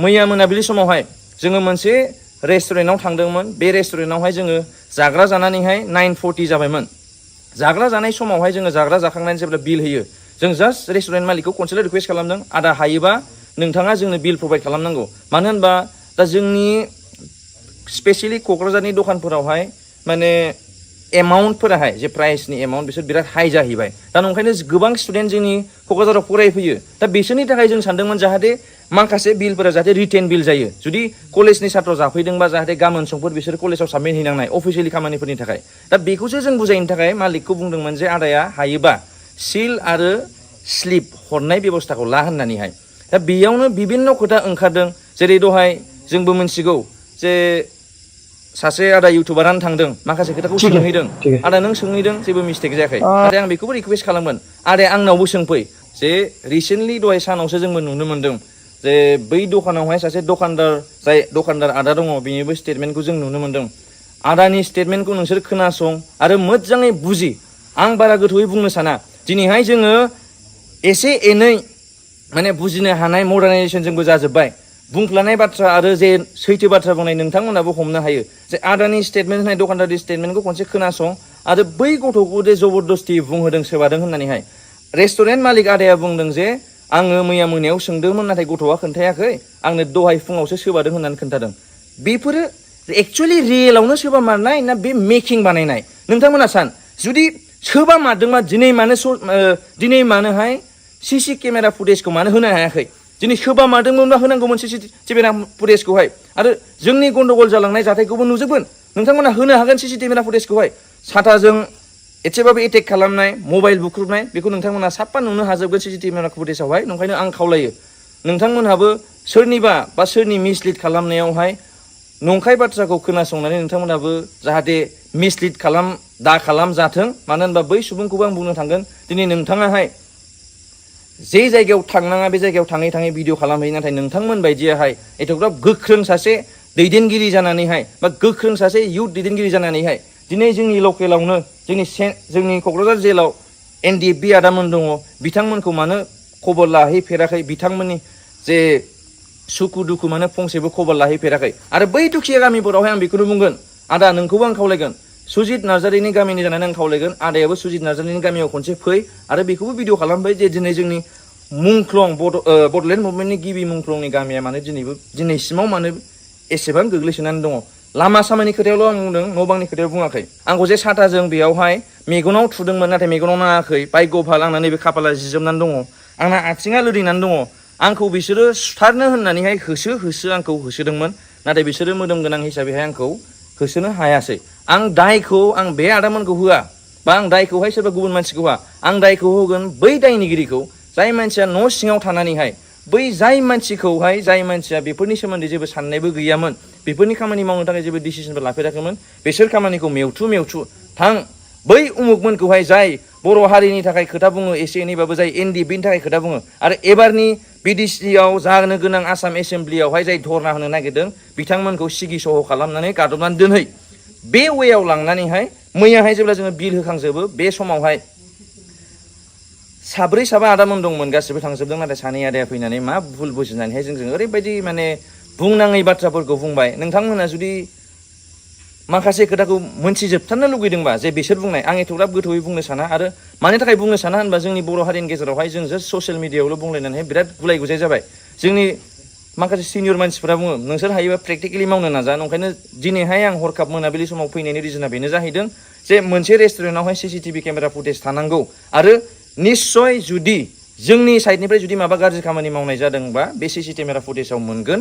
मैया मोनाबिलि समावहाय जोङो मोनसे रेस्टुरेन्टाव थांदोंमोन बे रेस्टुरेन्टावहाय जोङो जाग्रा जानानैहाय 9:40 जाबायमोन जाग्रा जानाय समावहाय जोङो जाग्रा जाखांनानै जेब्ला बिल होयो जों जास्ट रेस्टुरेन्ट मालिकखौ खनसेल' रिक्वेस्ट खालामदों आदा हायोबा नोंथाङा जोंनो बिल प्रभाइड खालामनांगौ मानो होनबा दा जोंनि स्पेसियेलि क'क्राझारनि दखानफोरावहाय माने एमाउन्टफोराहाय जे प्राइसनि एमाउन्ट बिसोर बिराद हाइ जाहैबाय दा ओंखायनो गोबां स्टुडेन्ट जोंनि क'क्राझाराव फरायफैयो दा बिसोरनि थाखाय जों सानदोंमोन जाहाथे माखासे बिलफोरा जाहाथे रिटेन बिल जायो जुदि कलेजनि सात्र जाफैदोंबा जाहाथे गाबोन समफोर बिसोर कलेजाव साबमिट हैनांनाय अफिसियेलि खामानिफोरनि थाखाय दा बेखौसो जों बुजायनो थाखाय मालिकखौ बुंदोंमोन जे आदाया हायोबा सिल आरो स्लिप हरनाय बेब'स्थाखौ ला होननानैहाय दा बेयावनो बिभिन्न खोथा ओंखारदों जेरै दहाय जोंबो मिन्थिगौ जे सासे आदा इउटुबारानो थांदों माखासे खोथाखौ सोंहैदों आदा नों सोंहैदों जेबो मिस्टेक जायाखै नाथाय आं बेखौबो रिक्वेस्ट खालामगोन आदाया आंनावबो सोंफै जे रिसेन्टलि दहाय सानावसो जोंबो नुनो मोन्दों जे बै दखानावहाय सासे दखानदार जाय दखानदार आदा दङ बेनिबो स्टेटमेन्टखौ जों नुनो मोन्दों आदानि स्टेटमेन्टखौ नोंसोर खोनासं आरो मोजाङै बुजि आं बारा गोथौयै बुंनो साना दिनैहाय जोङो एसे एनै माने बुजिनो हानाय मडार्नाइजेसनजोंबो जाजोब्बाय बुंफ्लानाय बाथ्रा आरो जे सैथो बाथ्रा बुंनाय नोंथांमोनाबो हमनो हायो जे आदानि स्टेटमेन्ट होनाय दखानदारनि स्टेटमेन्टखौ खनसे खोनासं आरो बै गथ'खौ जे जबरदस्ति बुंहोदों सोबादों होननानैहाय रेस्टुरेन्ट मालिक आदाया बुंदों जे आङो मैया मोनायाव सोंदोंमोन नाथाय गथ'आ खोन्थायाखै आंनो दहाय फुङावसो सोबादों होननानै खोन्थादों बेफोरो एक्सुवेलि रियेलावनो सोबा मारनाय ना बे मेकिं बानायनाय नोंथांमोना सान जुदि सोबा मारदोंबा दिनै मानोहाय सीसी केमेरा फुटेजखौ मानो होनो हायाखै दिनै सोबा मारदोंमोनबा होनांगौमोन सीसी केमेरा फुटेजखौहाय आरो जोंनि गन्डगल जालांनाय जाथायखौबो नुजोबगोन नोंथांमोना होनो हागोन सीसी केमेरा फुटेजखौहाय साथाजों एसेबाबो एटेक खालामनाय मबाइल बुख्रुबनाय बेखौ नोंथांमोना साफा नुनो हाजोबगोन सीसी केमेरा फुटेजावहाय ओंखायनो आं खावलायो नोंथांमोनहाबो सोरनिबा बा सोरनि मिसलिड खालामनायावहाय नंखाय बाथ्राखौ खोनासंनानै नोंथांमोनहाबो जाहाथे मिसलिड दा खालामजाथों मानो होनबा बै सुबुंखौबो आं बुंनो थांगोन दिनै नोंथाङाहाय जे जायगायाव थांनाङा बे जायगायाव थाङै थाङै भिडिअ खालामहैयो नाथाय नोंथांमोन बायदियाहाय एथ'ग्राब गोख्रों सासे दैदेनगिरि जानानैहाय बा गोख्रों सासे इयुथ दैदेनगिरि जानानैहाय दिनै जोंनि लकेलावनो जोंनि क'क्राझार जेलाव NDFB आदामोन दङ बिथांमोनखौ मानो खबर लाहैफेराखै बिथांमोननि जे सुखु दुखु मानो फंसेबो खबर लाहैफेराखै आरो बै दुखिया गामिफोरावहाय आं बेखौनो बुंगोन आदा नोंखौबो आं खावलायगोन सुजित नार्जारिनि गामिनि जानानै आं खावलायगोन आदायाबो सुजित नार्जारिनि गामियाव खनसे फै आरो बेखौबो भिडिअ खालामबाय जे दिनै जोंनि मुंख्लं बड'लेण्ड मुभमेन्टनि गिबि मुंख्लंनि गामिया मानो दिनैसिमाव मानो एसेबां गोग्लैसोनानै दङ लामा सामानि खोथायावल' आं बुंदों न' बांनि खोथायाव बुङाखै आंखौ जे साथाजों बेयावहाय मेगनाव थुदोंमोन नाथाय मेगनाव नाङाखै भाग्यभाल आंना नैबे खाफाला जिजोबनानै दङ आंना आथिङा लोरिनानै दङ आंखौ बिसोरो सुथारनो होननानैहाय होसो आंखौ होसोदोंमोन नाथाय बिसोरो मोदोम गोनां हिसाबैहाय आंखौ होसोनो हायासै आं बे आदामोनखौ होआ बा आं दायखौहाय सोरबा गुबुन मानसिखौ होआ आं दायखौ होगोन बै दायनिगिरिखौ जाय मानसिया न' सिङाव थानानैहाय जाय मानसिया बेफोरनि सोमोन्दै जेबो साननायबो गैयामोन बेफोरनि खामानि मावनो थाखाय जेबो डिसिसनबो लाफेराखैमोन बिसोर खामानिखौ मेवथु थां बै उमुगमोनखौहाय जाय बर' हारिनि थाखाय खोथा बुङो एसे एनैबाबो जाय NDFBनि थाखाय खोथा बुङो आरो एबारनि BDCआव जानो गोनां आसाम एसेम्ब्लियावहाय जाय धरना होनो नागिरदों बिथांमोनखौ सिगि सह' खालामनानै गादबनानै दोनहै बे वेयाव लांनानैहाय मैयाहाय जेब्ला जोङो बिल होखांजोबो बे समावहाय साब्रै साबा आदामोन दंमोन गासिबो थांजोबदों नाथाय सानै आदाया फैनानै मा भुल बुजिनानैहाय जोंजों ओरैबायदि माने बुंनाङै बाथ्राफोरखौ बुंबाय नोंथांमोना जुदि माखासे खोथाखौ मोनथिजोबथारनो लुगैदोंबा जे बिसोर बुंनाय आं एथ'ग्राब गोथौयै बुंनो साना आरो मानि थाखाय बुंनो साना होनबा जोंनि बर' हारिनि गेजेरावहाय जों जास्ट ससियेल मिडियायावल' बुंलायनानै बिराद गुलाय गुजाय जाबाय जोंनि माखासे सिनियर मानसिफोरा बुङो नोंसोर हायोबा प्रेक्टिकेलि मावनो नाजा ओंखायनो दिनैहाय आं हरखाब मोनाबिलि समाव फैनायनि रिजोना बेनो जाहैदों जे मोनसे रेस्टुरेन्टावहाय CCTV केमेरा फुटेज थानांगौ आरो निश्चय जुदि जोंनि साइडनिफ्राय जुदि माबा गाज्रि खामानि मावनाय जादोंबा बे CCTV केमेरा फुटेजाव मोनगोन